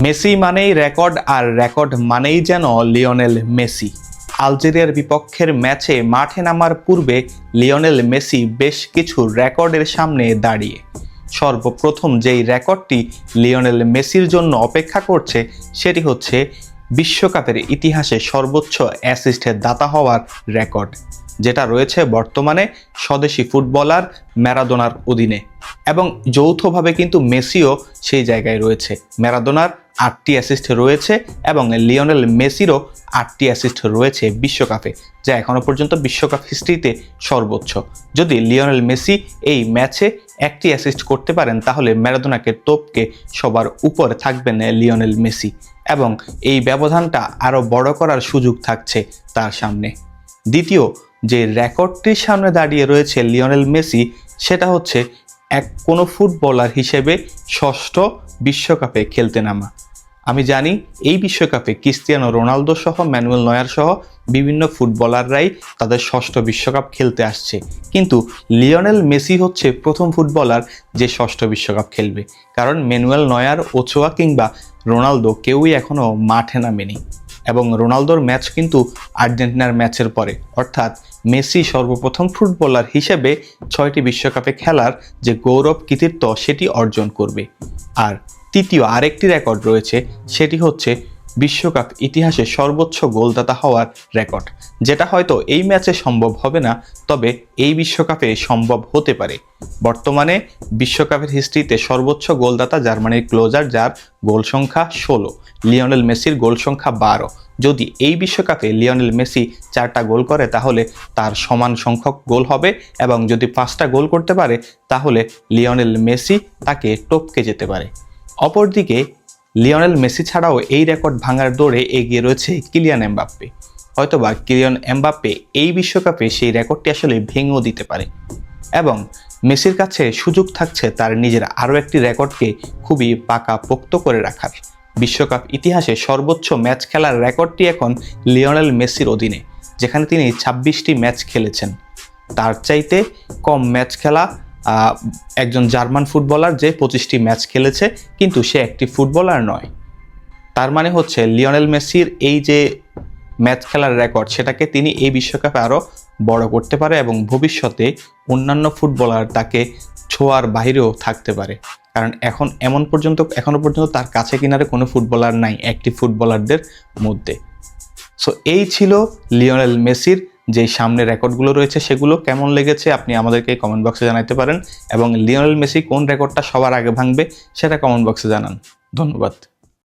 Messi মানেই record, আর record মানেই যেন লিওনেল মেসি। আলজেরিয়ার বিপক্ষের ম্যাচে মাঠে নামার পূর্বে লিওনেল মেসি বেশ কিছু রেকর্ডের সামনে দাঁড়িয়ে। সর্বপ্রথম যেই রেকর্ডটি লিওনেল মেসির জন্য অপেক্ষা করছে সেটি হচ্ছে বিশ্বকাপের ইতিহাসে সর্বোচ্চ অ্যাসিস্টের দাতা হওয়ার রেকর্ড, যেটা রয়েছে বর্তমানে স্বদেশি ফুটবলার ম্যারাডোনার অধীনে। এবং যৌথভাবে কিন্তু মেসিও সেই জায়গায় রয়েছে। ম্যারাডোনার 8টি অ্যাসিস্ট রয়েছে এবং লিওনেল মেসিরও 8টি অ্যাসিস্ট রয়েছে বিশ্বকাপে, যা এখনও পর্যন্ত বিশ্বকাপ হিস্ট্রিতে সর্বোচ্চ। যদি লিওনেল মেসি এই ম্যাচে 1টি অ্যাসিস্ট করতে পারেন তাহলে ম্যারাডোনাকে টপকে সবার উপরে থাকবেন লিওনেল মেসি, এবং এই ব্যবধানটা আরও বড় করার সুযোগ থাকছে তার সামনে। দ্বিতীয় যে রেকর্ডটির সামনে দাঁড়িয়ে রয়েছে লিওনেল মেসি, সেটা হচ্ছে কোনো ফুটবলার হিসেবে ষষ্ঠ বিশ্বকাপে খেলতে নামা। আমি জানি এই বিশ্বকাপে ক্রিস্টিয়ানো রোনালদো সহ ম্যানুয়েল নয়ার সহ বিভিন্ন ফুটবলাররাই তাদের ষষ্ঠ বিশ্বকাপ খেলতে আসছে, কিন্তু লিওনেল মেসি হচ্ছে প্রথম ফুটবলার যে ষষ্ঠ বিশ্বকাপ খেলবে, কারণ ম্যানুয়েল নয়ার, ওচোয়া কিংবা রোনালদো কেউই এখনও মাঠে নামেনি। এবং রোনালদোর ম্যাচ কিন্তু আর্জেন্টিনার ম্যাচের পরে, অর্থাৎ মেসি সর্বপ্রথম ফুটবলার হিসেবে 6টি বিশ্বকাপে খেলার যে গৌরব কৃতিত্ব সেটি অর্জন করবে। আর তৃতীয় আরেকটি রেকর্ড রয়েছে, সেটি হচ্ছে বিশ্বকাপ ইতিহাসে সর্বোচ্চ গোলদাতা হওয়ার রেকর্ড, যেটা হয়তো এই ম্যাচে সম্ভব হবে না, তবে এই বিশ্বকাপে সম্ভব হতে পারে। বর্তমানে বিশ্বকাপের হিস্ট্রিতে সর্বোচ্চ গোলদাতা জার্মানির ক্লোজার, যার গোল সংখ্যা 16, লিওনেল মেসির গোল সংখ্যা 12। যদি এই বিশ্বকাপে লিওনেল মেসি 4টা গোল করে তাহলে তার সমান সংখ্যক গোল হবে, এবং যদি 5টা গোল করতে পারে তাহলে লিওনেল মেসি তাকে টপকে যেতে পারে। অপরদিকে লিওনেল মেসি ছাড়াও এই রেকর্ড ভাঙার দৌড়ে এগিয়ে রয়েছে কিলিয়ান এমবাপ্পে। হয়তোবা কিলিয়ান এমবাপ্পে এই বিশ্বকাপে সেই রেকর্ডটি আসলে ভেঙেও দিতে পারে, এবং মেসির কাছে সুযোগ থাকছে তার নিজের আরও একটি রেকর্ডকে খুবই পাকাপোক্ত করে রাখার। বিশ্বকাপ ইতিহাসে সর্বোচ্চ ম্যাচ খেলার রেকর্ডটি এখন লিওনেল মেসির অধীনে, যেখানে তিনি 26টি ম্যাচ খেলেছেন। তার চাইতে কম ম্যাচ খেলা একজন জার্মান ফুটবলার যে 25টি ম্যাচ খেলেছে, কিন্তু সে একটি ফুটবলার নয়। তার মানে হচ্ছে লিওনেল মেসির এই যে ম্যাচ খেলার রেকর্ড, সেটাকে তিনি এই বিশ্বকাপে আরও বড় করতে পারে, এবং ভবিষ্যতে অন্যান্য ফুটবলার তাকে ছোঁয়ার বাইরেও থাকতে পারে, কারণ এখনো পর্যন্ত তার কাছে কিনারে কোনো ফুটবলার নাই অ্যাক্টিভ ফুটবলারদের মধ্যে। সো এই ছিল লিওনেল মেসির যে সামনে রেকর্ডগুলো রয়েছে, সেগুলো কেমন লেগেছে আপনি আমাদেরকে কমেন্ট বক্সে জানাতে পারেন, এবং লিওনেল মেসি কোন রেকর্ডটা সবার আগে ভাঙবে সেটা কমেন্ট বক্সে জানান। ধন্যবাদ।